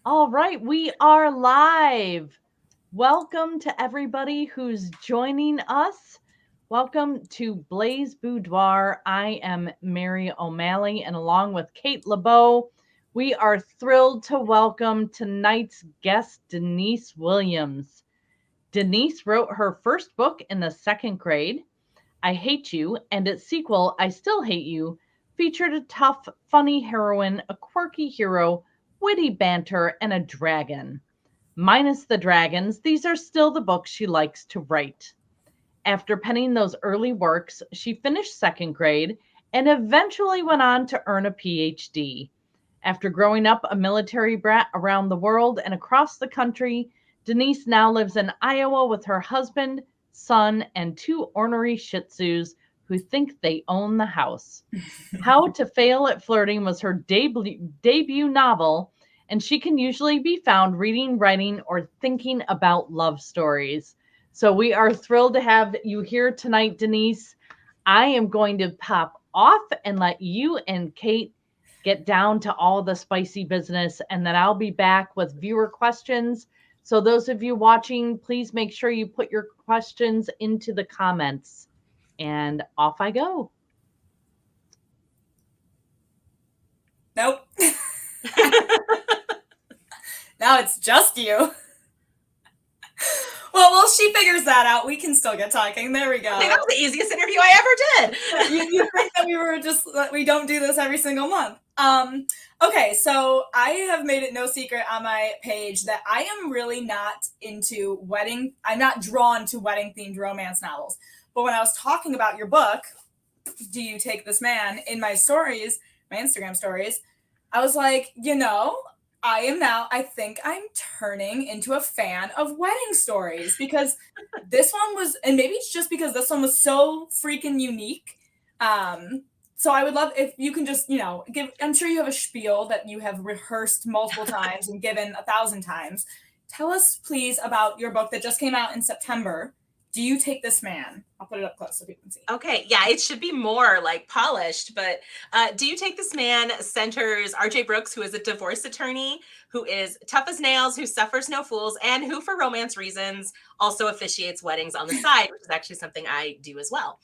All right, we are live. Welcome to everybody who's joining us. Welcome to Blaze Boudoir. I am Mary O'Malley, and along with Kate LeBeau, we are thrilled to welcome tonight's guest, Denise Williams. Denise wrote her first book in the second grade, I Hate You, and its sequel, I Still Hate You, featured a tough, funny heroine, a quirky hero, witty banter, and a dragon. Minus the dragons, these are still the books she likes to write. After penning those early works, she finished second grade and eventually went on to earn a PhD. After growing up a military brat around the world and across the country, Denise now lives in Iowa with her husband, son, and two ornery shih-tzus who think they own the house. How to Fail at Flirting was her debut novel, and she can usually be found reading, writing, or thinking about love stories. So we are thrilled to have you here tonight, Denise. I am going to pop off and let you and Kate get down to all the spicy business, and then I'll be back with viewer questions. So those of you watching, please make sure you put your questions into the comments. And off I go. Nope. Now it's just you. Well, she figures that out. We can still get talking. There we go. I think that was the easiest interview I ever did. You think that we don't do this every single month. Okay, so I have made it no secret on my page that I am really not into I'm not drawn to wedding-themed romance novels. But when I was talking about your book, Do You Take This Man, in my stories, my Instagram stories, I was like, I think I'm turning into a fan of wedding stories because this one was, and maybe it's just because this one was so freaking unique. So I would love if you can just, I'm sure you have a spiel that you have rehearsed multiple times and given 1,000 times. Tell us, please, about your book that just came out in September. Do You Take This Man? I'll put it up close so people can see. Okay, yeah, it should be more like polished, but Do You Take This Man centers RJ Brooks, who is a divorce attorney, who is tough as nails, who suffers no fools, and who, for romance reasons, also officiates weddings on the side, which is actually something I do as well.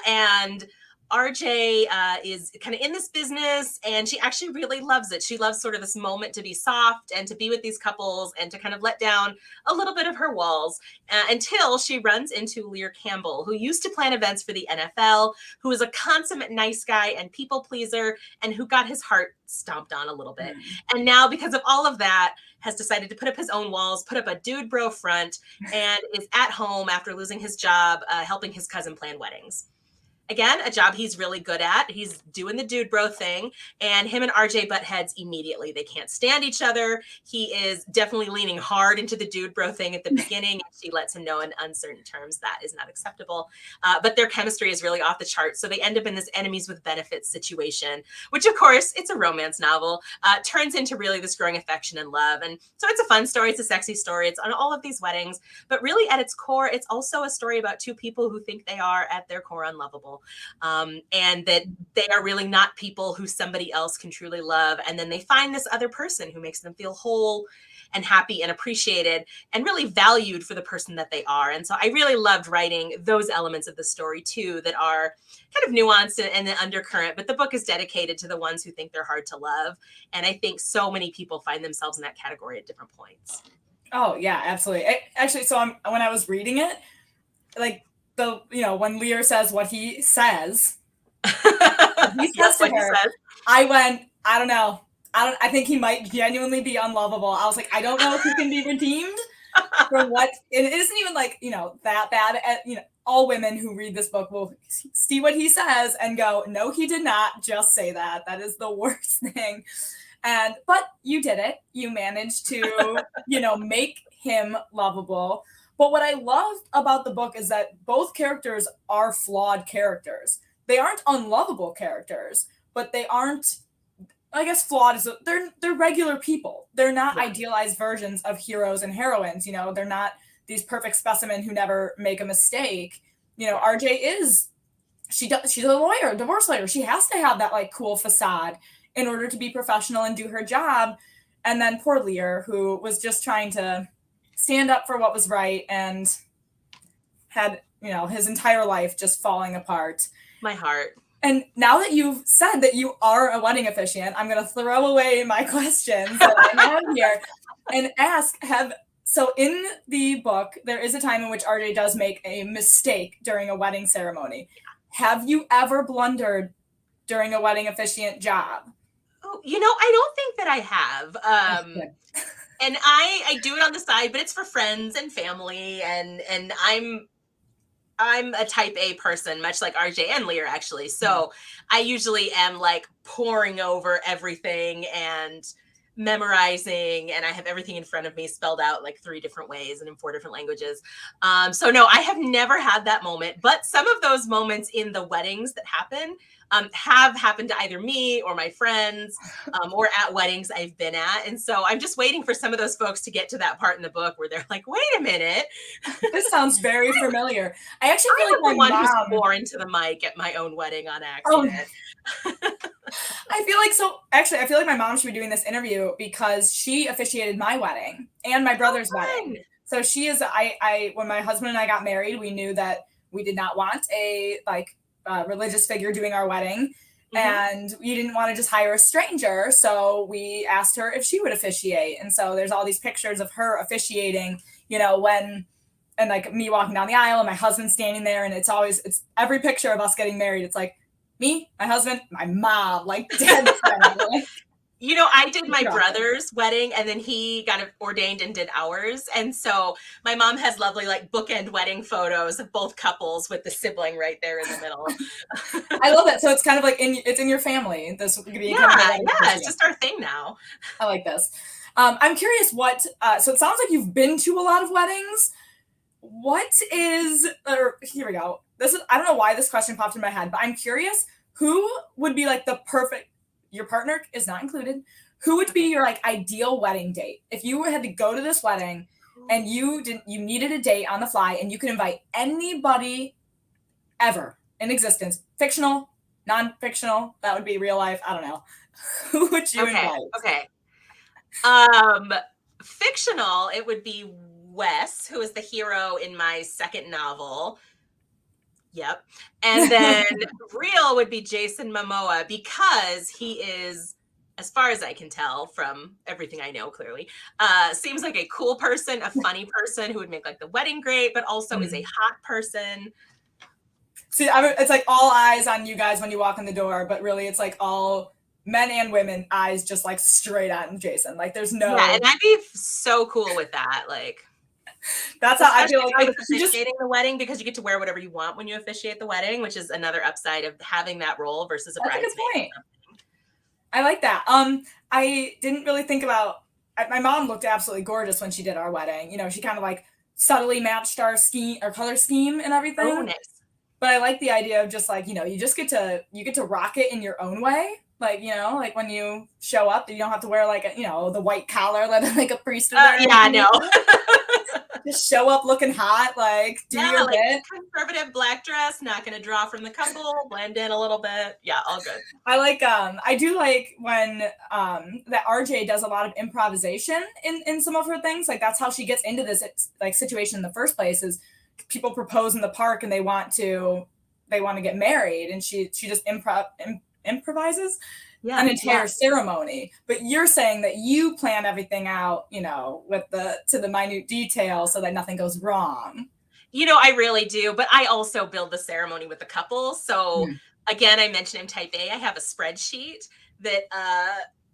And RJ is kind of in this business, and she actually really loves it. She loves sort of this moment to be soft and to be with these couples and to kind of let down a little bit of her walls until she runs into Lear Campbell, who used to plan events for the NFL, who is a consummate nice guy and people pleaser, and who got his heart stomped on a little bit. And now, because of all of that, has decided to put up his own walls, put up a dude bro front, and is at home after losing his job, helping his cousin plan weddings. Again, a job he's really good at. He's doing the dude bro thing, and him and RJ butt heads immediately. They can't stand each other. He is definitely leaning hard into the dude bro thing at the beginning. She lets him know in uncertain terms that is not acceptable. But their chemistry is really off the charts. So they end up in this enemies with benefits situation, which of course, it's a romance novel, turns into really this growing affection and love. And so it's a fun story. It's a sexy story. It's on all of these weddings, but really at its core, it's also a story about two people who think they are at their core unlovable. And that they are really not people who somebody else can truly love. And then they find this other person who makes them feel whole and happy and appreciated and really valued for the person that they are. And so I really loved writing those elements of the story too, that are kind of nuanced and the undercurrent, but the book is dedicated to the ones who think they're hard to love. And I think so many people find themselves in that category at different points. Oh yeah, absolutely. Actually, so when I was reading it, like, when Lear says what he says, I went, I don't know. I think he might genuinely be unlovable. I was like, I don't know if he can be redeemed for what, and it isn't even like, that bad. All women who read this book will see what he says and go, no, he did not just say that. That is the worst thing. But you did it. You managed to, make him lovable. But what I love about the book is that both characters are flawed characters. They aren't unlovable characters, but they aren't, I guess flawed is, they're regular people. They're not idealized versions of heroes and heroines. They're not these perfect specimen who never make a mistake. RJ is, she's a lawyer, a divorce lawyer. She has to have that like cool facade in order to be professional and do her job. And then poor Lear, who was just trying to stand up for what was right and had, his entire life just falling apart. My heart. And now that you've said that you are a wedding officiant, I'm going to throw away my questions that I have here and ask, so in the book, there is a time in which RJ does make a mistake during a wedding ceremony. Have you ever blundered during a wedding officiant job? Oh, I don't think that I have. And I do it on the side, but it's for friends and family, and I'm a type A person, much like RJ and Lear, actually. So I usually am like poring over everything and memorizing, and I have everything in front of me spelled out like 3 different ways and in 4 different languages. So no, I have never had that moment, but some of those moments in the weddings that happen have happened to either me or my friends or at weddings I've been at. And so I'm just waiting for some of those folks to get to that part in the book where they're like, wait a minute. This sounds very familiar. I actually feel like the one who swore into the mic at my own wedding on accident. I feel like my mom should be doing this interview because she officiated my wedding and my brother's wedding. So she is, when my husband and I got married, we knew that we did not want a religious figure doing our wedding. And we didn't want to just hire a stranger. So we asked her if she would officiate. And so there's all these pictures of her officiating, and like me walking down the aisle and my husband standing there. And it's every picture of us getting married. It's like me, my husband, my mom, like dead. I did my brother's wedding and then he got ordained and did ours. And so my mom has lovely like bookend wedding photos of both couples with the sibling right there in the middle. I love that. So it's kind of like it's in your family. This it's just our thing now. I like this. I'm curious so it sounds like you've been to a lot of weddings. Here we go. I don't know why this question popped in my head, but I'm curious, who would be like the perfect, your partner is not included, who would be your like ideal wedding date? If you had to go to this wedding and you needed a date on the fly and you could invite anybody ever in existence, fictional, non-fictional, that would be real life, I don't know. Who would you invite? Okay. Fictional, it would be Wes, who is the hero in my second novel. Yep. And then real would be Jason Momoa, because he is, as far as I can tell from everything I know, clearly, seems like a cool person, a funny person who would make like the wedding great, but also is a hot person. See, it's like all eyes on you guys when you walk in the door, but really it's like all men and women eyes just like straight on Jason. Like there's no. Yeah, and I'd be so cool with that. Like, that's how I feel like officiating the wedding, because you get to wear whatever you want when you officiate the wedding, which is another upside of having that role versus a bridesmaid. That's a good point. I like that. I didn't really think about. My mom looked absolutely gorgeous when she did our wedding. She kind of like subtly matched our color scheme and everything. Oh, nice. But I like the idea of just like you just get to rock it in your own way. Like, like when you show up, you don't have to wear like the white collar that like a priest would wear. Yeah, no. Just show up looking hot, like do your bit. Conservative black dress, not gonna draw from the couple, blend in a little bit. Yeah, all good. I do like when that RJ does a lot of improvisation in some of her things. Like that's how she gets into this like situation in the first place, is people propose in the park and they want to get married, and she just improvises an entire ceremony. But you're saying that you plan everything out, to the minute detail so that nothing goes wrong. I really do, but I also build the ceremony with the couple. So again, I mentioned I'm type A. I have a spreadsheet that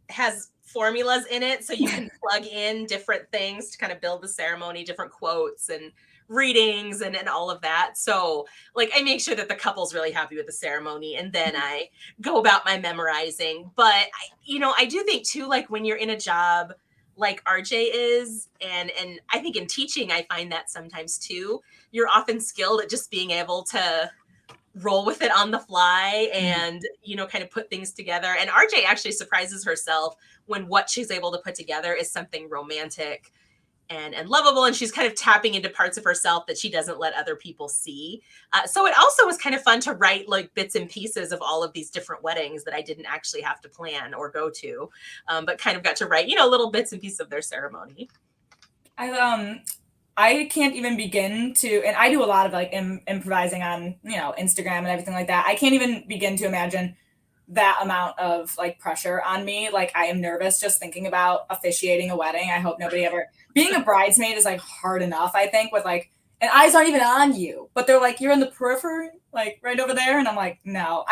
has formulas in it, so you can plug in different things to kind of build the ceremony, different quotes and readings and all of that. So like I make sure that the couple's really happy with the ceremony, and then I go about my memorizing. But I do think too, like when you're in a job like RJ is, and I think in teaching, I find that sometimes too, you're often skilled at just being able to roll with it on the fly and, kind of put things together. And RJ actually surprises herself when what she's able to put together is something romantic and lovable, and she's kind of tapping into parts of herself that she doesn't let other people see. So it also was kind of fun to write like bits and pieces of all of these different weddings that I didn't actually have to plan or go to, but kind of got to write, little bits and pieces of their ceremony. I can't even begin to, and I do a lot of like improvising on, Instagram and everything like that. I can't even begin to imagine that amount of like pressure on me. Like I am nervous just thinking about officiating a wedding. I hope nobody ever, being a bridesmaid is like hard enough, I think, with like, and eyes aren't even on you, but they're like, you're in the periphery, like right over there. And I'm like, no,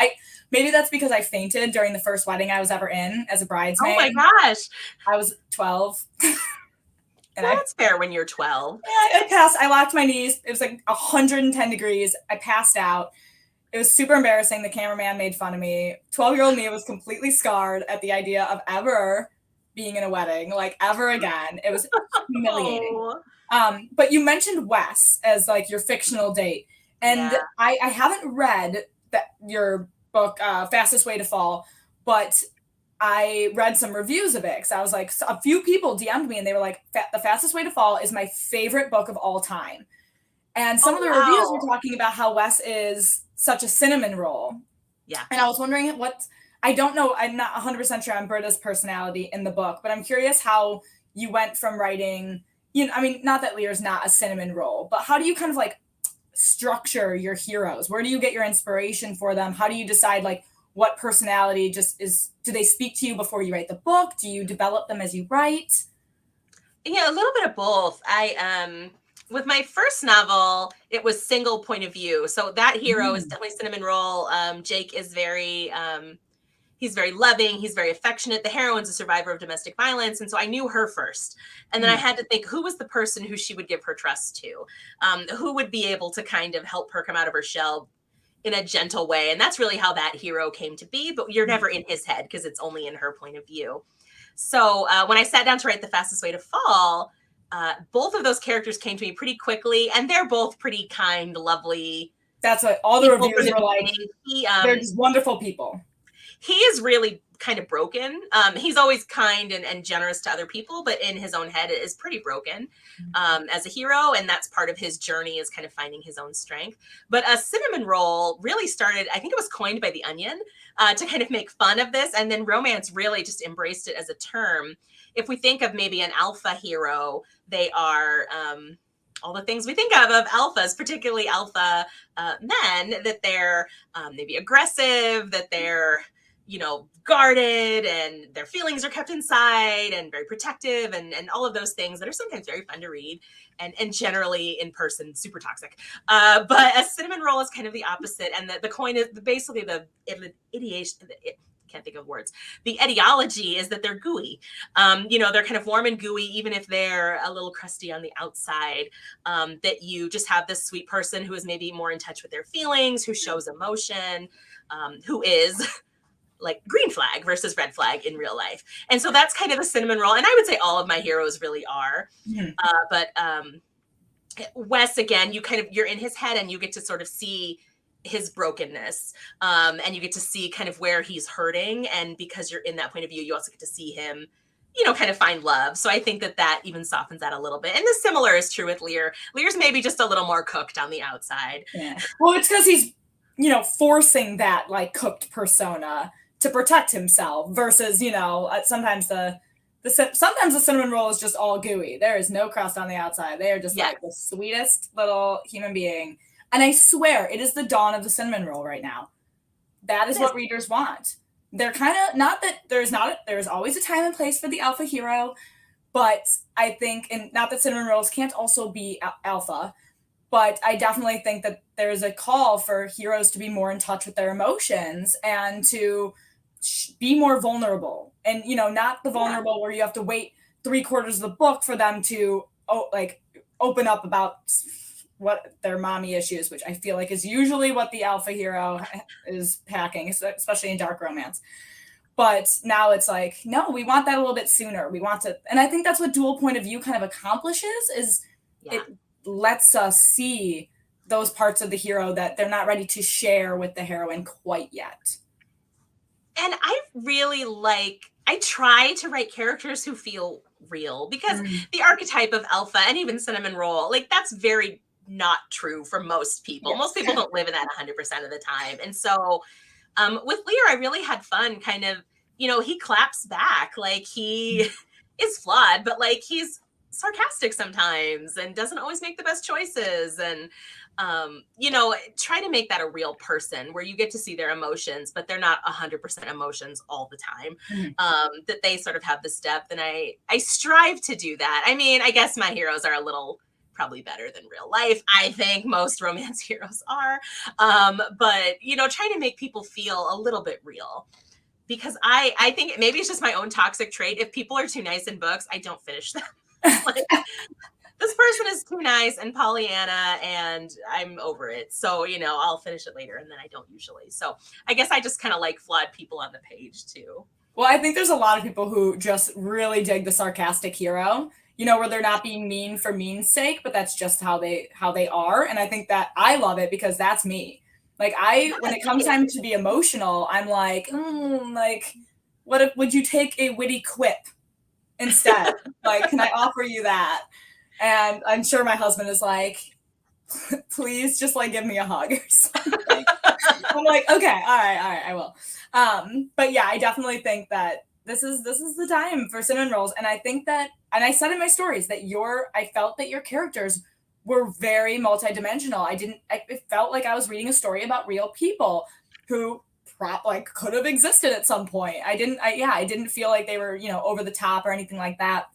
maybe that's because I fainted during the first wedding I was ever in as a bridesmaid. Oh my gosh. I was 12. And that's fair when you're 12. Yeah, I passed. I locked my knees. It was like 110 degrees. I passed out. It was super embarrassing. The cameraman made fun of me. 12-year-old me was completely scarred at the idea of ever being in a wedding, like ever again. It was humiliating. But you mentioned Wes as like your fictional date. And yeah. I haven't read your book, Fastest Way to Fall, but I read some reviews of it because I was like, a few people DM'd me and they were like, The Fastest Way to Fall is my favorite book of all time. And some of the reviews were talking about how Wes is such a cinnamon roll. Yeah. And I was wondering I don't know, I'm not 100% sure on Britta's personality in the book, but I'm curious how you went from writing, not that Lear's not a cinnamon roll, but how do you kind of like structure your heroes? Where do you get your inspiration for them? How do you decide like what personality do they speak to you before you write the book? Do you develop them as you write? Yeah, a little bit of both. With my first novel, it was single point of view. So that hero is definitely cinnamon roll. Jake is he's very loving. He's very affectionate. The heroine's a survivor of domestic violence. And so I knew her first. And then I had to think, who was the person who she would give her trust to? Who would be able to kind of help her come out of her shell in a gentle way. And that's really how that hero came to be, but you're never in his head because it's only in her point of view. So when I sat down to write The Fastest Way to Fall, both of those characters came to me pretty quickly, and they're both pretty kind, lovely. That's what all the reviews were like. They're just wonderful people. He is really kind of broken. He's always kind and generous to other people, but in his own head is pretty broken as a hero. And that's part of his journey, is kind of finding his own strength. But a cinnamon roll really started, I think it was coined by The Onion to kind of make fun of this. And then romance really just embraced it as a term. If we think of maybe an alpha hero, they are all the things we think of alphas, particularly alpha men, that they're maybe aggressive, that they're guarded, and their feelings are kept inside, and very protective, and all of those things that are sometimes very fun to read, and generally in person super toxic. But a cinnamon roll is kind of the opposite, and the coin is basically the ideation. Can't think of words. The etiology is that they're gooey. They're kind of warm and gooey, even if they're a little crusty on the outside. That you just have this sweet person who is maybe more in touch with their feelings, who shows emotion, who is like green flag versus red flag in real life. And so that's kind of the cinnamon roll. And I would say all of my heroes really are. But Wes, again, you're in his head and you get to sort of see his brokenness. And you get to see kind of where he's hurting. And because you're in that point of view, you also get to see him, kind of find love. So I think that even softens that a little bit. And the similar is true with Lear. Lear's maybe just a little more cooked on the outside. Yeah. Well, it's because he's, forcing that like cooked persona to protect himself versus, sometimes the cinnamon roll is just all gooey. There is no crust on the outside. They are just like the sweetest little human being. And I swear it is the dawn of the cinnamon roll right now. That is what readers want. They're kind of not that there's always a time and place for the alpha hero, but I think, and not that cinnamon rolls can't also be alpha, but I definitely think that there's a call for heroes to be more in touch with their emotions and to be more vulnerable, and not the vulnerable where you have to wait 3/4 of the book for them to open up about what their mommy issues, which I feel like is usually what the alpha hero is packing, especially in dark romance. But now it's like, no, we want that a little bit sooner. We want to, and I think that's what dual point of view kind of accomplishes, is it lets us see those parts of the hero that they're not ready to share with the heroine quite yet. And I really like I try to write characters who feel real, because the archetype of alpha and even cinnamon roll, like that's very not true for most people. Yes. Most people don't live in that 100% of the time. And so with Lear, I really had fun kind of, he claps back. Like he is flawed, but like he's sarcastic sometimes and doesn't always make the best choices. And, try to make that a real person where you get to see their emotions, but they're not 100% emotions all the time. That they sort of have this depth. And I strive to do that. I mean, I guess my heroes are a little probably better than real life. I think most romance heroes are. But, trying to make people feel a little bit real, because I think maybe it's just my own toxic trait. If people are too nice in books, I don't finish them. Like, this person is too nice and Pollyanna, and I'm over it. So, I'll finish it later, and then I don't usually. So I guess I just kind of like flawed people on the page too. Well, I think there's a lot of people who just really dig the sarcastic hero, where they're not being mean for mean's sake, but that's just how they are. And I think that I love it because that's me. Like when it comes time to be emotional, I'm like, would you take a witty quip instead? Like, can I offer you that? And I'm sure my husband is like, please just like give me a hug or something. I'm like, okay, all right, I will. But yeah, I definitely think that this is the time for cinnamon rolls. And I think that, and I said in my stories that I felt that your characters were very multidimensional. It felt like I was reading a story about real people who could have existed at some point. I didn't feel like they were, over the top or anything like that.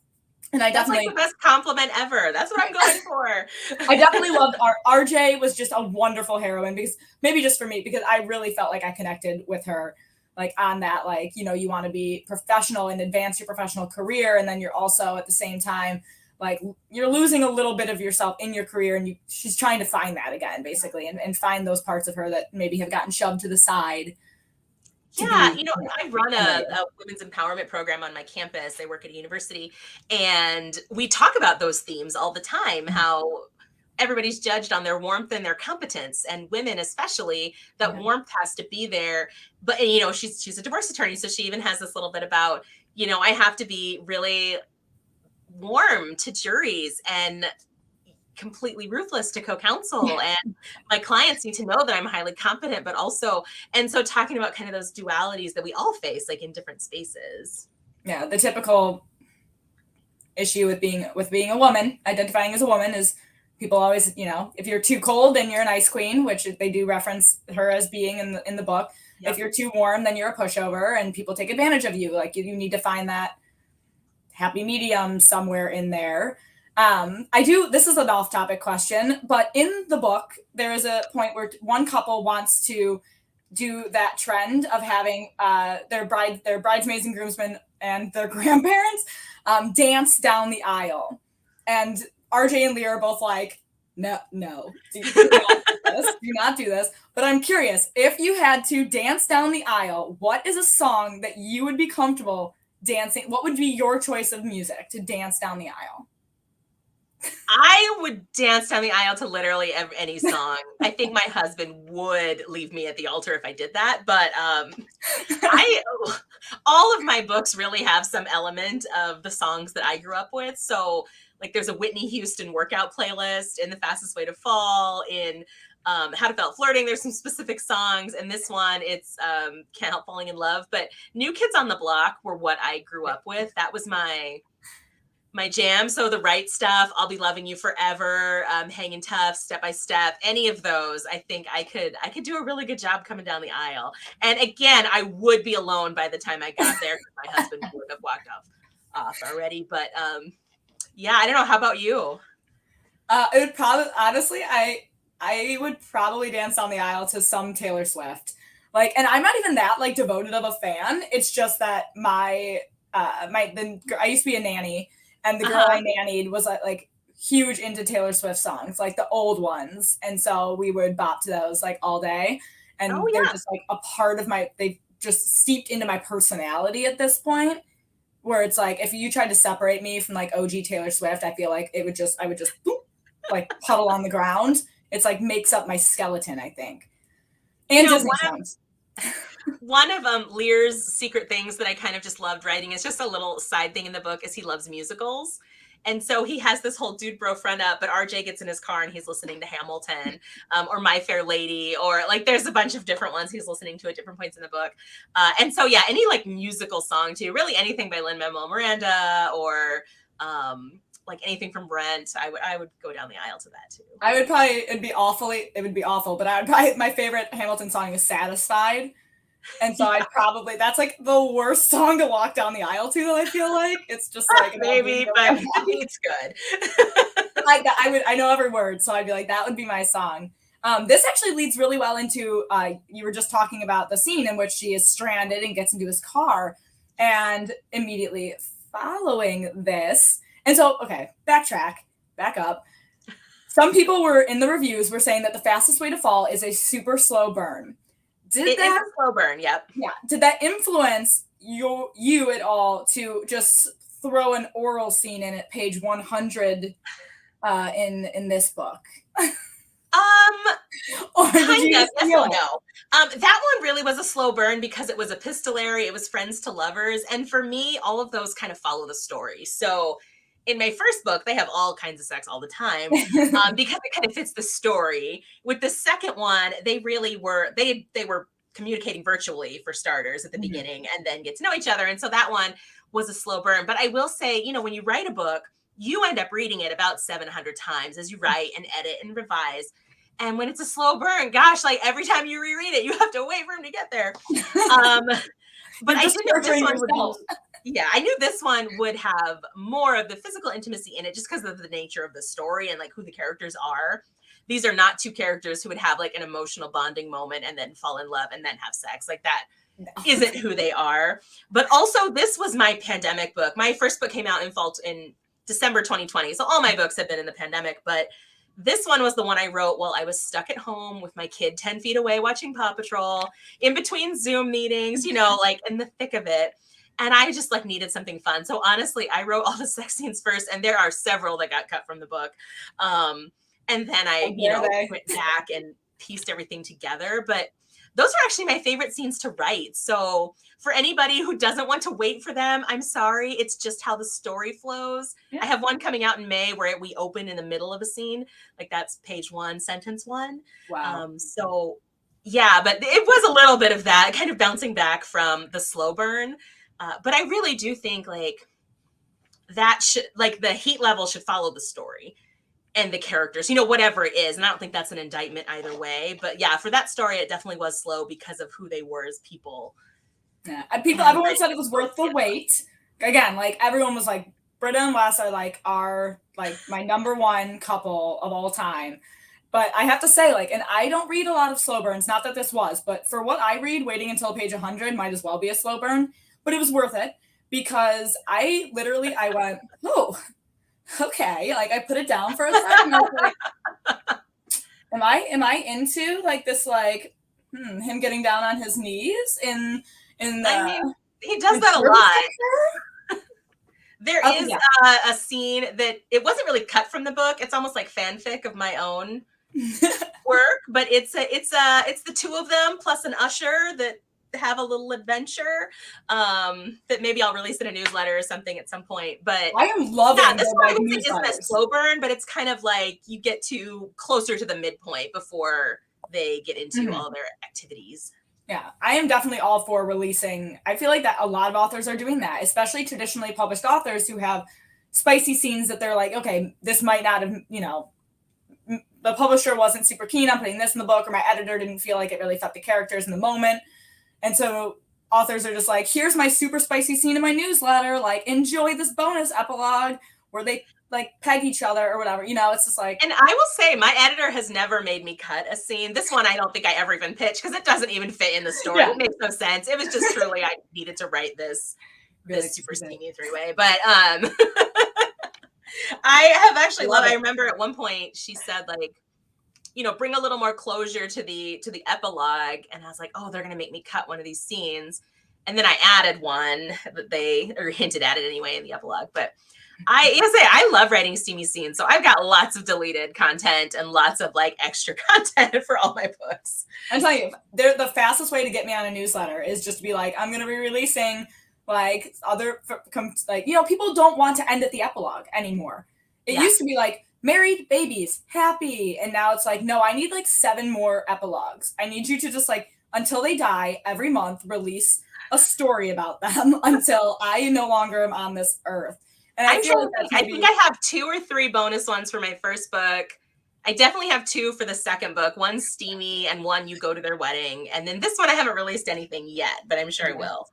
And that's like the best compliment ever. That's what I'm going for. I definitely loved RJ was just a wonderful heroine, because maybe just for me, because I really felt like I connected with her, like on that, like, you want to be professional and advance your professional career. And then you're also at the same time, like you're losing a little bit of yourself in your career, and she's trying to find that again, basically, and find those parts of her that maybe have gotten shoved to the side. Yeah, I run a women's empowerment program on my campus. I work at a university, and we talk about those themes all the time, how everybody's judged on their warmth and their competence, and women especially, that warmth has to be there. But she's a divorce attorney, so she even has this little bit about, I have to be really warm to juries and completely ruthless to co-counsel, and my clients need to know that I'm highly competent, but also, and so talking about kind of those dualities that we all face, like in different spaces. Yeah, the typical issue with being a woman, identifying as a woman, is people always, if you're too cold, then you're an ice queen, which they do reference her as being in the book. Yep. If you're too warm, then you're a pushover, and people take advantage of you. Like you need to find that happy medium somewhere in there. This is an off-topic question, but in the book, there is a point where one couple wants to do that trend of having their bridesmaids and groomsmen and their grandparents dance down the aisle. And RJ and Leah are both like, no, do not do this. But I'm curious, if you had to dance down the aisle, what is a song that you would be comfortable dancing? What would be your choice of music to dance down the aisle? I would dance down the aisle to literally any song. I think my husband would leave me at the altar if I did that. But all of my books really have some element of the songs that I grew up with. So like there's a Whitney Houston workout playlist in The Fastest Way to Fall, in How to Felt Flirting. There's some specific songs. And this one, it's Can't Help Falling in Love. But New Kids on the Block were what I grew up with. That was my jam. So The Right Stuff, I'll Be Loving You Forever, Hanging Tough, Step by Step, any of those, I think I could do a really good job coming down the aisle. And again, I would be alone by the time I got there, because my husband would have walked off already. But yeah, I don't know. How about you? It would probably, honestly, I would probably dance down the aisle to some Taylor Swift. Like, and I'm not even that like devoted of a fan. It's just that I used to be a nanny. And the girl I nannied was like huge into Taylor Swift songs, like the old ones. And so we would bop to those like all day. And they're just like a part of they've just steeped into my personality at this point, where it's like, if you tried to separate me from like OG Taylor Swift, I feel like I would just boop, like puddle on the ground. It's like makes up my skeleton, I think. And Disney songs. One of Lear's secret things that I kind of just loved writing is just a little side thing in the book is he loves musicals. And so he has this whole dude bro front up, but RJ gets in his car and he's listening to Hamilton or My Fair Lady, or like there's a bunch of different ones he's listening to at different points in the book. And so, yeah, any like musical song too, really anything by Lin-Manuel Miranda or like anything from Rent, I would go down the aisle to that too. I would probably, it would be awful, but I would probably, my favorite Hamilton song is Satisfied. And so I'd probably, that's like the worst song to walk down the aisle to, I feel like. It's just like, maybe, but it's good. I know every word, so I'd be like, that would be my song. This actually leads really well into, you were just talking about the scene in which she is stranded and gets into his car. And immediately following this, and so, okay, back up. Some people were in the reviews were saying that the fastest way to fall is a super slow burn. It is a slow burn, yep. Yeah. Did that influence you at all to just throw an oral scene in at page 100 in this book? Or kind of, yes or no. That one really was a slow burn because it was epistolary, it was friends to lovers, and for me, all of those kind of follow the story. So in my first book, they have all kinds of sex all the time because it kind of fits the story. With the second one, they really were, they were communicating virtually for starters at the beginning and then get to know each other. And so that one was a slow burn. But I will say, you know, when you write a book, you end up reading it about 700 times as you write and edit and revise. And when it's a slow burn, gosh, like every time you reread it, you have to wait for him to get there. But I knew this one would be, I knew this one would have more of the physical intimacy in it just because of the nature of the story and like who the characters are. These are not two characters who would have like an emotional bonding moment and then fall in love and then have sex. Like that isn't who they are. But also this was my pandemic book. My first book came out in December 2020. So all my books have been in the pandemic, but this one was the one I wrote while I was stuck at home with my kid 10 feet away watching Paw Patrol, in between Zoom meetings, you know, like in the thick of it. And I just like needed something fun. So honestly, I wrote all the sex scenes first, and there are several that got cut from the book. And then I, went back and pieced everything together. But those are actually my favorite scenes to write. So for anybody who doesn't want to wait for them, I'm sorry. It's just how the story flows. Yeah. I have one coming out in May where we open in the middle of a scene. Like that's page 1, sentence 1. Wow. So yeah, but it was a little bit of that, kind of bouncing back from the slow burn. But I really do think like that should, like the heat level should follow the story and the characters, you know, whatever it is. And I don't think that's an indictment either way. But yeah, for that story, it definitely was slow because of who they were as people. Yeah, everyone said it was worth the wait. Again, like everyone was like, Britta and Wes are like my number one couple of all time. But I have to say, like, and I don't read a lot of slow burns, not that this was, but for what I read, waiting until page 100 might as well be a slow burn. But it was worth it because I went, oh, okay. Like I put it down for a second. I was like, am I into like this, like, him getting down on his knees in I mean, he does that a lot. There is a scene that it wasn't really cut from the book. It's almost like fanfic of my own work, but it's the two of them plus an usher that have a little adventure that maybe I'll release in a newsletter or something at some point. But I am loving this one isn't a slow burn, but it's kind of like you get to closer to the midpoint before they get into all their activities. Yeah, I am definitely all for releasing. I feel like that a lot of authors are doing that, especially traditionally published authors who have spicy scenes that they're like, okay, this might not have, you know, the publisher wasn't super keen on putting this in the book, or my editor didn't feel like it really fit the characters in the moment. And so authors are just like, here's my super spicy scene in my newsletter. Like, enjoy this bonus epilogue where they like peg each other or whatever. You know, it's just like. And I will say, my editor has never made me cut a scene. This one, I don't think I ever even pitched because it doesn't even fit in the story. Yeah. It makes no sense. It was just truly, I needed to write this super steamy three-way. But I have actually loved. I remember at one point she said like, you know, bring a little more closure to the epilogue. And I was like, oh, they're going to make me cut one of these scenes. And then I added one that they, or hinted at it anyway in the epilogue. But I love writing steamy scenes, so I've got lots of deleted content and lots of like extra content for all my books. I'm telling you, the fastest way to get me on a newsletter is just to be like, I'm going to be releasing like people don't want to end at the epilogue anymore. It used to be like married, babies, happy, and now it's like, no, I need like 7 more epilogues. I need you to just like, until they die, every month release a story about them until I no longer am on this earth. And I think I have 2 or 3 bonus ones for my first book. I definitely have 2 for the second book. One's steamy and one you go to their wedding. And then this one I haven't released anything yet, but I'm sure I will.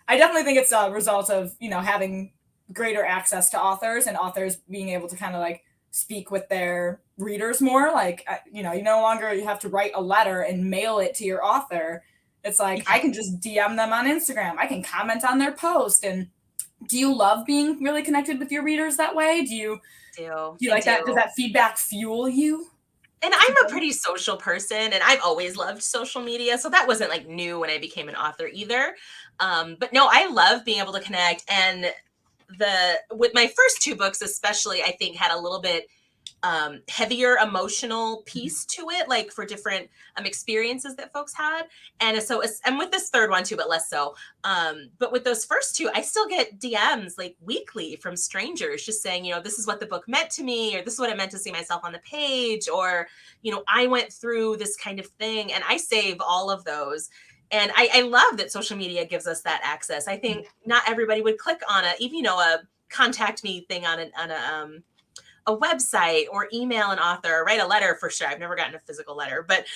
I definitely think it's a result of, having greater access to authors and authors being able to kind of like speak with their readers more. Like, you no longer you have to write a letter and mail it to your author. It's like, I can just DM them on Instagram. I can comment on their post. And do you love being really connected with your readers that way? Do you like that? Does that feedback fuel you? And I'm a pretty social person, and I've always loved social media. So that wasn't like new when I became an author either. But no, I love being able to connect. And with my first 2 books, especially, I think had a little bit heavier emotional piece to it, like for different experiences that folks had. And so, and with this third one too, but less so. But with those first 2, I still get DMs like weekly from strangers just saying, this is what the book meant to me, or this is what it meant to see myself on the page, or, I went through this kind of thing, and I save all of those. And I love that social media gives us that access. I think not everybody would click on a contact me thing on a website, or email an author, or write a letter for sure. I've never gotten a physical letter, but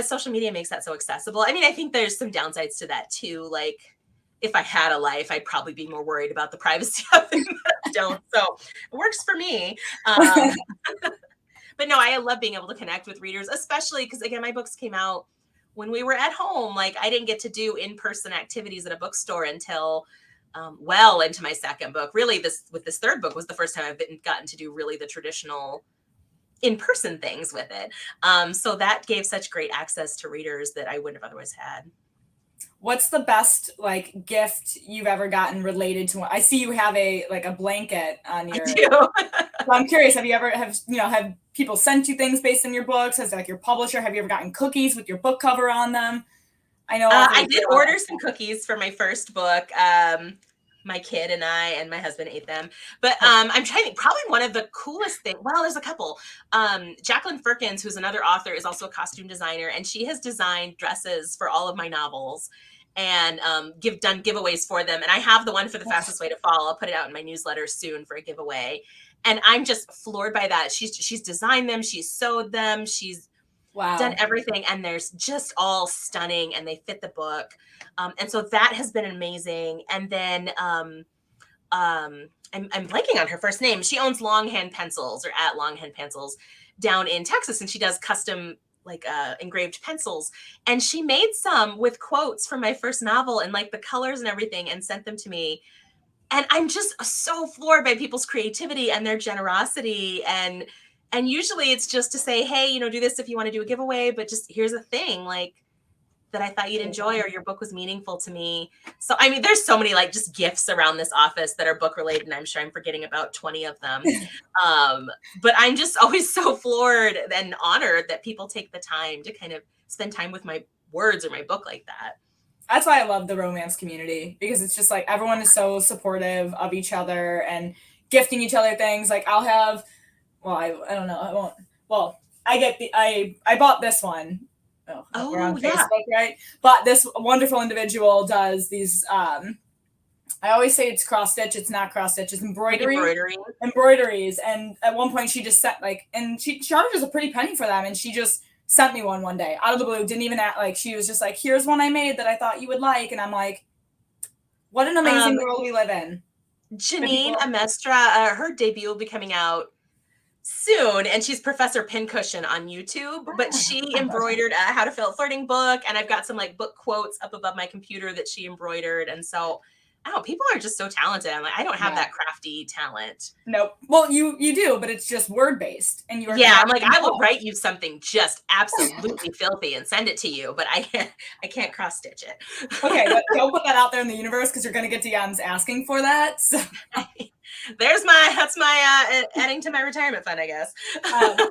social media makes that so accessible. I mean, I think there's some downsides to that too. Like, if I had a life, I'd probably be more worried about the privacy of it. I don't. So it works for me. But no, I love being able to connect with readers, especially because, again, my books came out when we were at home. Like, I didn't get to do in-person activities at a bookstore until well into my second book. Really, with this third book was the first time I've gotten to do really the traditional in-person things with it. So that gave such great access to readers that I wouldn't have otherwise had. What's the best like gift you've ever gotten related to one? I see you have a blanket on your. I do. So I'm curious. Have you ever have people sent you things based on your books? Has like your publisher? Have you ever gotten cookies with your book cover on them? I know I did order some cookies for my first book. My kid and I and my husband ate them. But I'm trying to think, probably one of the coolest things. Well, there's a couple. Jacqueline Firkins, who's another author, is also a costume designer, and she has designed dresses for all of my novels and done giveaways for them. And I have the one for The Fastest Way to Fall. I'll put it out in my newsletter soon for a giveaway. And I'm just floored by that. She's designed them. She's sewed them. She's done everything. And there's just all stunning, and they fit the book. And so that has been amazing. And then I'm blanking on her first name. She owns Longhand Pencils, or at Longhand Pencils, down in Texas. And she does custom engraved pencils. And she made some with quotes from my first novel and like the colors and everything, and sent them to me. And I'm just so floored by people's creativity and their generosity. And usually it's just to say, hey, do this if you want to do a giveaway, but just here's a thing like that I thought you'd enjoy, or your book was meaningful to me. So, I mean, there's so many like just gifts around this office that are book related, and I'm sure I'm forgetting about 20 of them. But I'm just always so floored and honored that people take the time to kind of spend time with my words or my book like that. That's why I love the romance community, because it's just like everyone is so supportive of each other and gifting each other things. Like I'll have, I don't know. I won't. Well, I bought this one. We're on Facebook, right? But this wonderful individual does these, I always say it's cross stitch. It's not cross stitch. It's embroideries. And at one point she just sent and she charges a pretty penny for them. And she just sent me one day out of the blue. Didn't even act she was just like, here's one I made that I thought you would like. And I'm like, what an amazing world we live in. Janine Amestra, her debut will be coming out soon, and she's Professor Pincushion on YouTube, but she embroidered a How to Flirting book, and I've got some book quotes up above my computer that she embroidered. And so Oh, people are just so talented. I'm like, I don't have Yeah. that crafty talent. Nope. Well, you do, but it's just word based, and you are. Yeah, I'm like, I will write you something just absolutely filthy and send it to you, but I can't cross stitch it. Okay, but don't put that out there in the universe because you're gonna get DMs asking for that. So. That's my adding to my retirement fund, I guess.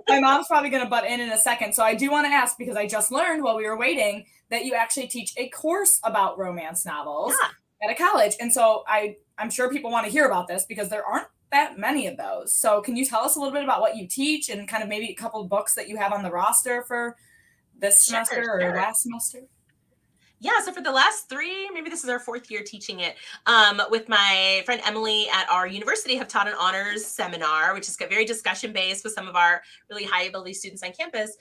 My mom's probably gonna butt in a second, so I do want to ask because I just learned while we were waiting that you actually teach a course about romance novels at a college, and so I'm sure people want to hear about this because there aren't that many of those. So can you tell us a little bit about what you teach and kind of maybe a couple of books that you have on the roster for this semester or last semester? Yeah, so for the last 3, maybe this is our 4th year teaching it, with my friend Emily at our university, have taught an honors seminar, which is very discussion based with some of our really high ability students on campus,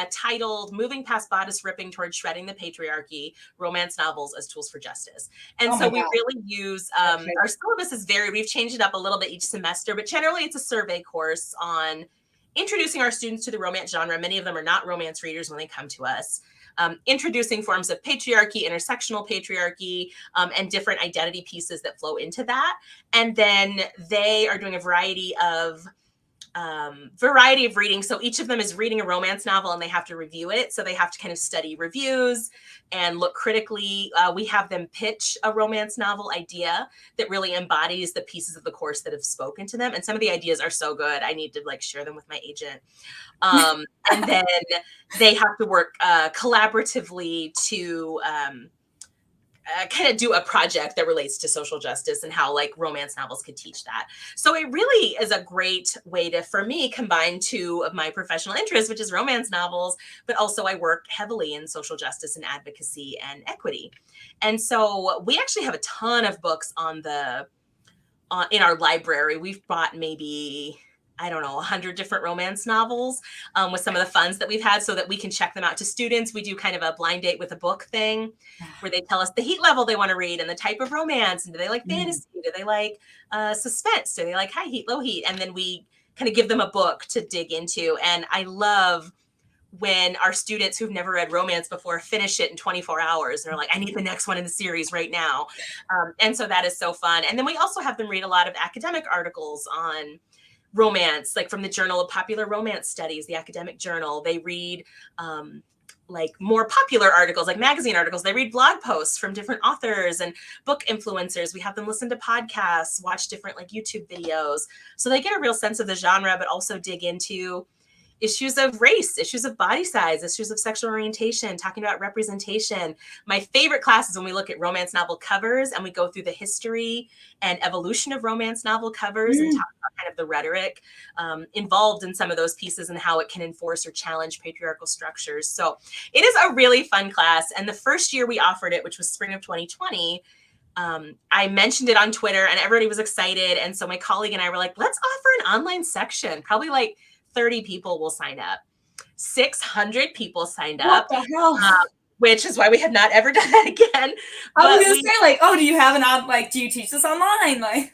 titled Moving Past Bodice Ripping Towards Shredding the Patriarchy, Romance Novels as Tools for Justice. And so we really use, our syllabus is we've changed it up a little bit each semester, but generally it's a survey course on introducing our students to the romance genre. Many of them are not romance readers when they come to us. Introducing forms of patriarchy, intersectional patriarchy, and different identity pieces that flow into that. And then they are doing a variety of reading. So each of them is reading a romance novel and they have to review it. So they have to kind of study reviews and look critically. We have them pitch a romance novel idea that really embodies the pieces of the course that have spoken to them. And some of the ideas are so good. I need to share them with my agent. And then they have to work collaboratively to kind of do a project that relates to social justice and how romance novels could teach that. So it really is a great way to, for me, combine 2 of my professional interests, which is romance novels, but also I work heavily in social justice and advocacy and equity. And so we actually have a ton of books in our library. We've bought maybe, 100 different romance novels with some of the funds that we've had so that we can check them out to students. We do kind of a blind date with a book thing where they tell us the heat level they want to read and the type of romance. And do they like fantasy? Do they like suspense? Do they like high heat, low heat? And then we kind of give them a book to dig into. And I love when our students who've never read romance before finish it in 24 hours. And they're like, I need the next one in the series right now. And so that is so fun. And then we also have them read a lot of academic articles on romance, from the Journal of Popular Romance Studies, the academic journal. They read more popular articles, like magazine articles. They read blog posts from different authors and book influencers. We have them listen to podcasts, watch different YouTube videos. So they get a real sense of the genre, but also dig into issues of race, issues of body size, issues of sexual orientation, talking about representation. My favorite class is when we look at romance novel covers and we go through the history and evolution of romance novel covers and talk about kind of the rhetoric involved in some of those pieces and how it can enforce or challenge patriarchal structures. So it is a really fun class. And the first year we offered it, which was spring of 2020, I mentioned it on Twitter and everybody was excited. And so my colleague and I were like, let's offer an online section, probably 30 people will sign up. 600 people signed up. What the hell? Which is why we have not ever done that again. I was going to say, do you have do you teach this online? No,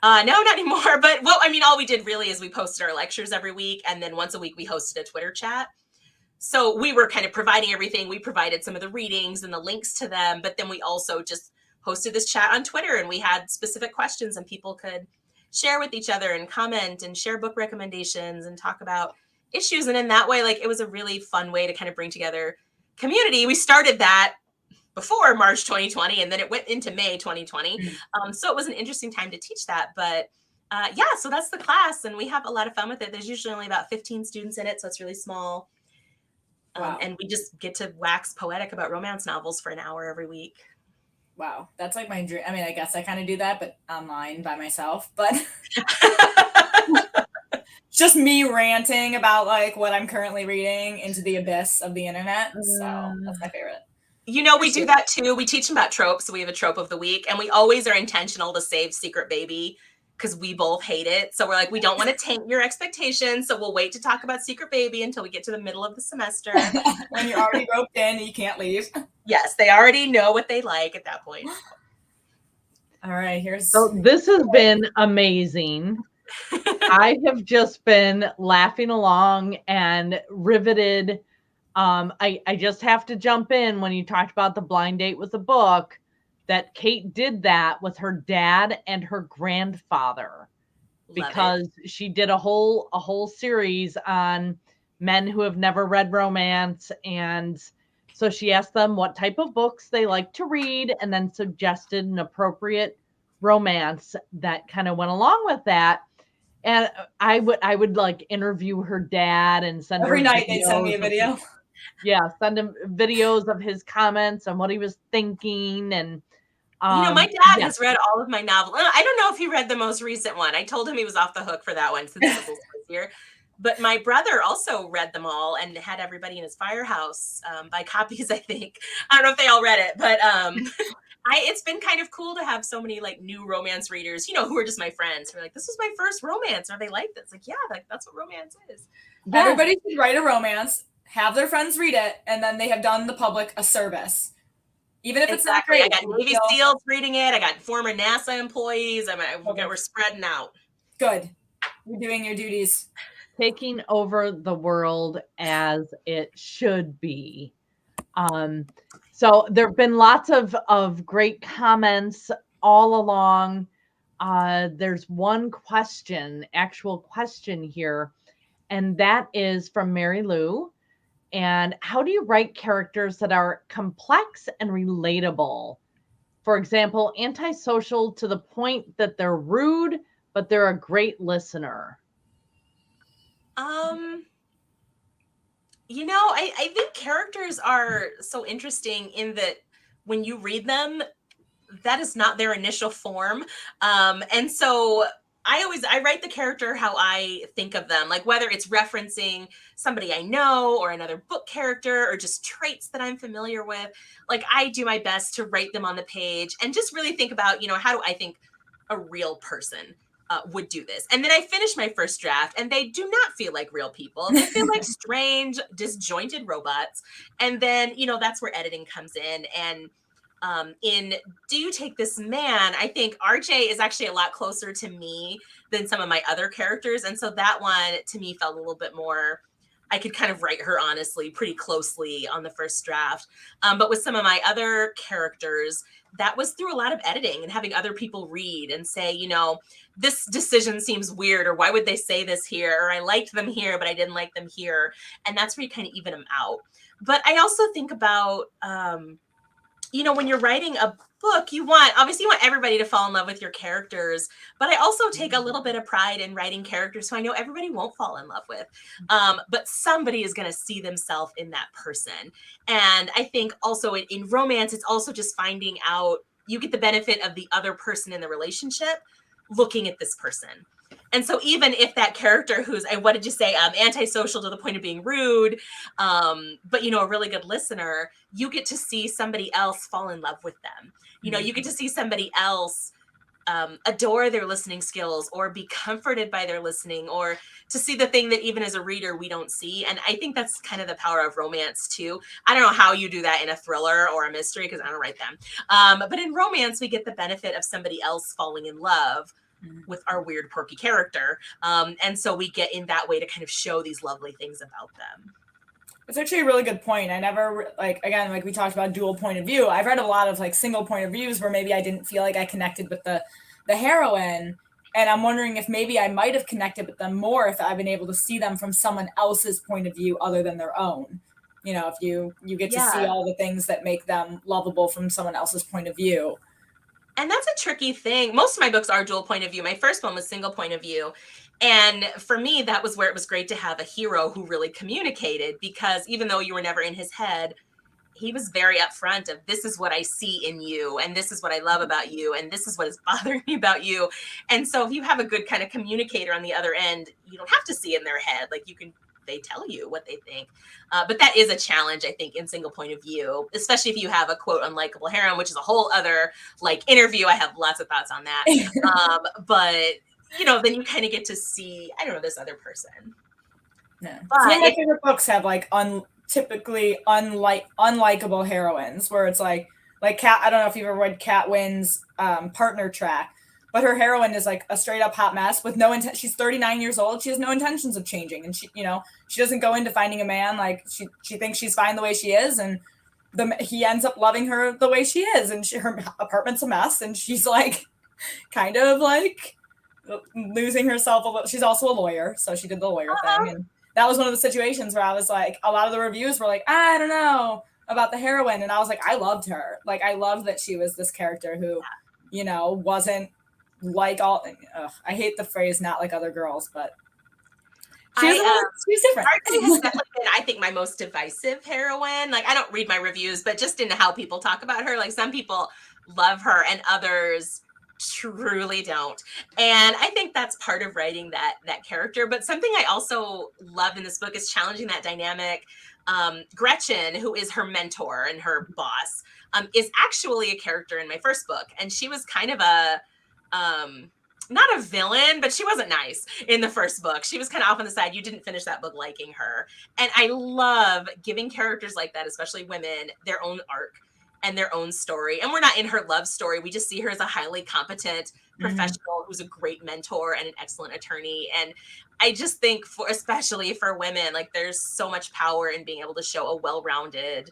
not anymore. But all we did really is we posted our lectures every week. And then once a week, we hosted a Twitter chat. So we were kind of providing everything. We provided some of the readings and the links to them. But then we also just hosted this chat on Twitter and we had specific questions and people could share with each other and comment and share book recommendations and talk about issues. And in that way, it was a really fun way to kind of bring together community. We started that before March 2020, and then it went into May 2020. So it was an interesting time to teach that. But so that's the class. And we have a lot of fun with it. There's usually only about 15 students in it. So it's really small. Wow. And we just get to wax poetic about romance novels for an hour every week. Wow, that's my dream. I guess I kind of do that, but online by myself. But just me ranting about what I'm currently reading into the abyss of the internet. So that's my favorite. We do that too. We teach them about tropes. So we have a trope of the week, and we always are intentional to save Secret Baby because we both hate it. So we're we don't want to taint your expectations. So we'll wait to talk about Secret Baby until we get to the middle of the semester. When you're already roped in and you can't leave. Yes, they already know what they like at that point. All right, So this has been amazing. I have just been laughing along and riveted. I just have to jump in when you talked about the blind date with the book. that Kate did that with her dad and her grandfather, because she did a whole series on men who have never read romance. And so she asked them what type of books they like to read and then suggested an appropriate romance that kind of went along with that. And I would like interview her dad and send every her night they'd send me a video. Send him videos of his comments and what he was thinking. And my dad has read all of my novels. I don't know if he read the most recent one. I told him he was off the hook for that one since it was here. But my brother also read them all and had everybody in his firehouse buy copies, I think. I don't know if they all read it, but it's been kind of cool to have so many like new romance readers, who are just my friends who are like, this was my first romance. Are they like this? Like, yeah, that's what romance is. Yeah. Everybody should write a romance, have their friends read it, and then they have done the public a service. Even if it's not great. I got Navy SEALs reading it. I got former NASA employees. We're spreading out. Good. You're doing your duties. Taking over the world as it should be. So there have been lots of great comments all along. There's one actual question here, and that is from Mary Lou. And how do you write characters that are complex and relatable? For example, antisocial to the point that they're rude, but they're a great listener. I think characters are so interesting in that when you read them, that is not their initial form. And so I write the character how I think of them, like whether it's referencing somebody I know or another book character or just traits that I'm familiar with. Like I do my best to write them on the page and just really think about, how do I think a real person would do this. And then I finish my first draft and they do not feel like real people. They feel like strange, disjointed robots. And then, that's where editing comes in. And in Do You Take This Man, I think RJ is actually a lot closer to me than some of my other characters. And so that one to me felt a little bit more, I could kind of write her honestly pretty closely on the first draft. But with some of my other characters, that was through a lot of editing and having other people read and say, this decision seems weird, or why would they say this here? Or I liked them here, but I didn't like them here. And that's where you kind of even them out. But I also think about, when you're writing a book, you want everybody to fall in love with your characters, but I also take a little bit of pride in writing characters who I know everybody won't fall in love with. But somebody is going to see themselves in that person. And I think also in romance, it's also just finding out, you get the benefit of the other person in the relationship looking at this person. And so even if that character who's, what did you say, antisocial to the point of being rude, but, a really good listener, you get to see somebody else fall in love with them. You get to see somebody else adore their listening skills or be comforted by their listening, or to see the thing that even as a reader we don't see. And I think that's kind of the power of romance too. I don't know how you do that in a thriller or a mystery because I don't write them. But in romance, we get the benefit of somebody else falling in love with our weird, quirky character. And so we get in that way to kind of show these lovely things about them. It's actually a really good point. I never, like we talked about dual point of view. I've read a lot of single point of views where maybe I didn't feel like I connected with the heroine. And I'm wondering if maybe I might have connected with them more if I've been able to see them from someone else's point of view other than their own. If you get to see all the things that make them lovable from someone else's point of view. And that's a tricky thing. Most of my books are dual point of view. My first one was single point of view. And for me, that was where it was great to have a hero who really communicated, because even though you were never in his head, he was very upfront of, this is what I see in you, and this is what I love about you, and this is what is bothering me about you. And so if you have a good kind of communicator on the other end, you don't have to see in their head. They tell you what they think. But that is a challenge, I think, in single point of view, especially if you have a quote unlikable heroine, which is a whole other interview. I have lots of thoughts on that. But then you kind of get to see, this other person. Yeah. Some of my favorite books have typically unlikable heroines, where it's like Kat. I don't know if you've ever read Kat Wynn's Partner Track. But her heroine is a straight up hot mess with no intent. She's 39 years old. She has no intentions of changing. And she doesn't go into finding a man. She thinks she's fine the way she is. And he ends up loving her the way she is, and her apartment's a mess, and she's like kind of like losing herself a little. She's also a lawyer, so she did the lawyer thing, and that was one of the situations where I was like, a lot of the reviews were like, I don't know about the heroine, and I was like, I loved her. Like, I loved that she was this character who, you know, wasn't like all. I hate the phrase "not like other girls," but she's different. RJ has definitely been, I think, my most divisive heroine. Like, I don't read my reviews, but just in how people talk about her, like some people love her and others truly don't. And I think that's part of writing that character. But something I also loved in this book is challenging that dynamic. Gretchen, who is her mentor and her boss, is actually a character in my first book, and she was kind of a not a villain, but she wasn't nice in the first book. She was kind of off on the side. You didn't finish that book liking her. And I love giving characters like that, especially women, their own arc and their own story. And we're not in her love story. We just see her as a highly competent professional who's a great mentor and an excellent attorney. And I just think especially for women, like there's so much power in being able to show a well-rounded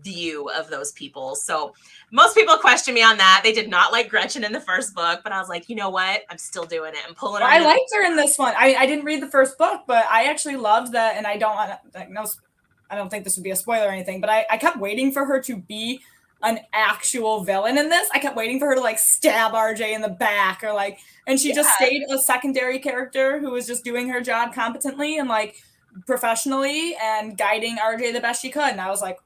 view of those people. So most people question me on that. They did not like Gretchen in the first book, but I was like, you know what? I'm still doing it. I'm pulling her. I liked her in this one. I didn't read the first book, but I actually loved that. And I don't think this would be a spoiler or anything, but I kept waiting for her to be an actual villain in this. I kept waiting for her to like stab RJ in the back or like, and she just stayed a secondary character who was just doing her job competently and like professionally and guiding RJ the best she could. And I was like,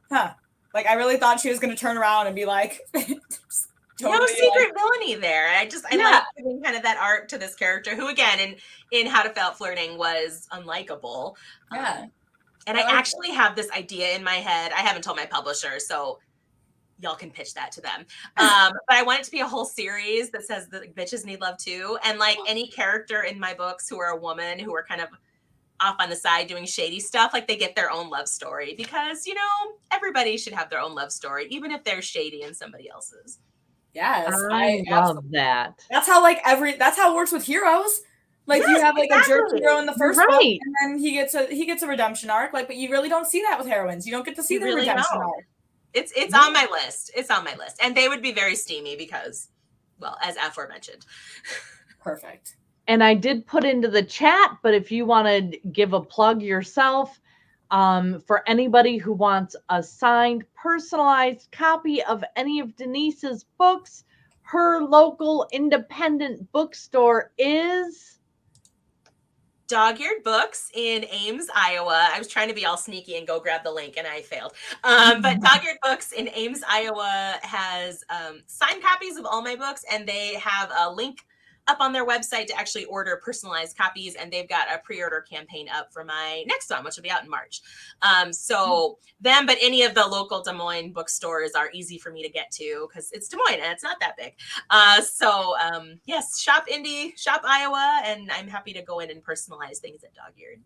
like I really thought she was going to turn around and be like, totally no secret villainy there. I like giving kind of that arc to this character who, again, in How to Fail at Flirting was unlikable. Yeah. And I actually have this idea in my head. I haven't told my publisher, so y'all can pitch that to them. But I want it to be a whole series that says that bitches need love too. And like any character in my books who are a woman who are kind of off on the side doing shady stuff, like they get their own love story because, you know, everybody should have their own love story, even if they're shady in somebody else's. Yes. I love that. That's how that's how it works with heroes. Like you have like a jerk hero in the first book, and then he gets a redemption arc. Like, but you really don't see that with heroines. You don't get to see the redemption arc. It's on my list. It's on my list, and they would be very steamy because, well, as aforementioned. Perfect. And I did put into the chat, but if you want to give a plug yourself, for anybody who wants a signed, personalized copy of any of Denise's books, her local independent bookstore is Dog-Eared Books in Ames, Iowa. I was trying to be all sneaky and go grab the link, and I failed. But Dog-Eared Books in Ames, Iowa has signed copies of all my books, and they have a link up on their website to actually order personalized copies, and they've got a pre-order campaign up for my next one, which will be out in March. So them, but any of the local Des Moines bookstores are easy for me to get to because it's Des Moines and it's not that big. Yes, shop indie, shop Iowa, and I'm happy to go in and personalize things at Dog-Eared.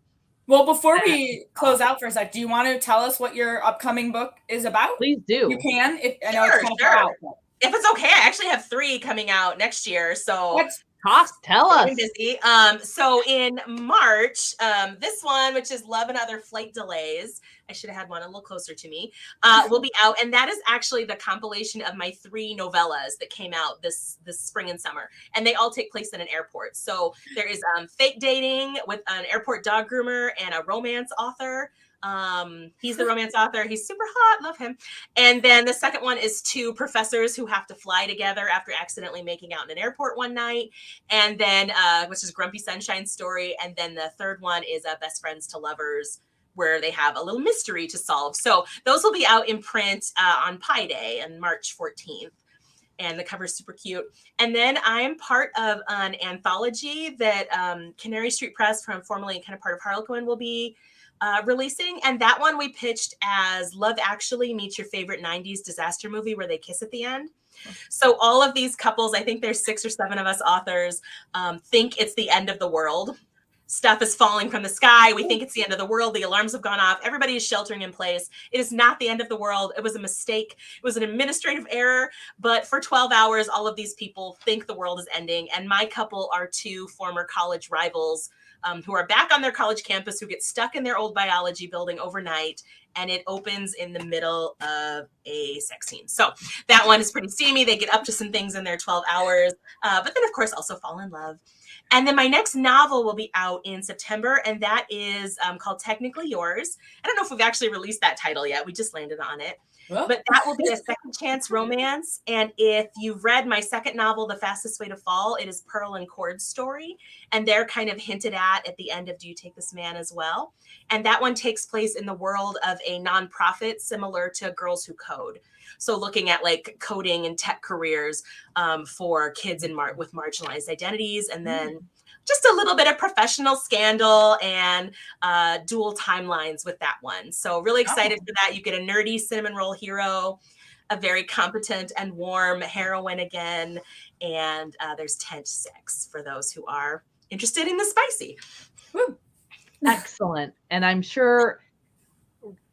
Well, before we close out for a sec, do you want to tell us what your upcoming book is about? Please do. You can. I know it's kind of far out. If it's okay, I actually have 3 coming out next year. So tell us. I'm busy. So in March, this one, which is Love and Other Flight Delays, I should have had one a little closer to me, will be out. And that is actually the compilation of my 3 novellas that came out this spring and summer. And they all take place in an airport. So there is Fake Dating with an airport dog groomer and a romance author. He's the romance author. He's super hot. Love him. And then the second one is 2 professors who have to fly together after accidentally making out in an airport one night. And then, which is Grumpy Sunshine Story. And then the third one is Best Friends to Lovers, where they have a little mystery to solve. So those will be out in print on Pi Day on March 14th. And the cover is super cute. And then I'm part of an anthology that Canary Street Press, from formerly kind of part of Harlequin, will be releasing. And that one we pitched as Love Actually meets your favorite 90s disaster movie where they kiss at the end. So all of these couples, I think there's 6 or 7 of us authors, think it's the end of the world. Stuff is falling from the sky. We think it's the end of the world. The alarms have gone off. Everybody is sheltering in place. It is not the end of the world. It was a mistake. It was an administrative error. But for 12 hours, all of these people think the world is ending. And my couple are 2 former college rivals who are back on their college campus, who get stuck in their old biology building overnight and it opens in the middle of a sex scene. So that one is pretty steamy. They get up to some things in their 12 hours, but then of course also fall in love. And then my next novel will be out in September, and that is called Technically Yours. I don't know if we've actually released that title yet. We just landed on it. But that will be a second chance romance. And if you've read my second novel, The Fastest Way to Fall, it is Pearl and Cord's story. And they're kind of hinted at the end of Do You Take This Man as well. And that one takes place in the world of a nonprofit similar to Girls Who Code. So looking at like coding and tech careers for kids with marginalized identities, and then just a little bit of professional scandal and dual timelines with that one. So really excited for that. You get a nerdy cinnamon roll hero, a very competent and warm heroine again, and there's tent sex for those who are interested in the spicy. Woo. Excellent. And I'm sure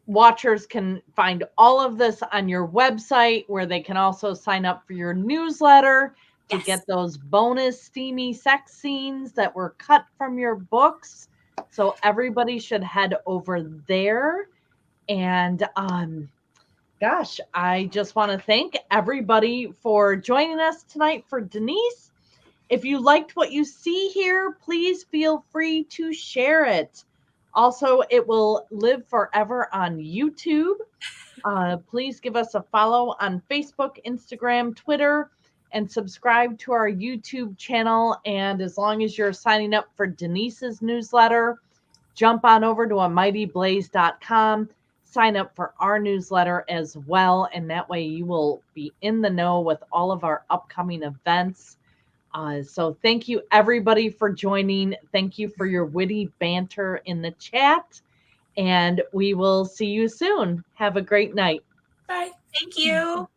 watchers can find all of this on your website, where they can also sign up for your newsletter to get those bonus steamy sex scenes that were cut from your books. So everybody should head over there. And gosh, I just want to thank everybody for joining us tonight for Denise. If you liked what you see here, please feel free to share it. Also, it will live forever on YouTube. Please give us a follow on Facebook, Instagram, Twitter, and subscribe to our YouTube channel. And as long as you're signing up for Denise's newsletter, jump on over to amightyblaze.com, sign up for our newsletter as well. And that way you will be in the know with all of our upcoming events. So thank you, everybody, for joining. Thank you for your witty banter in the chat. And we will see you soon. Have a great night. Bye. Thank you.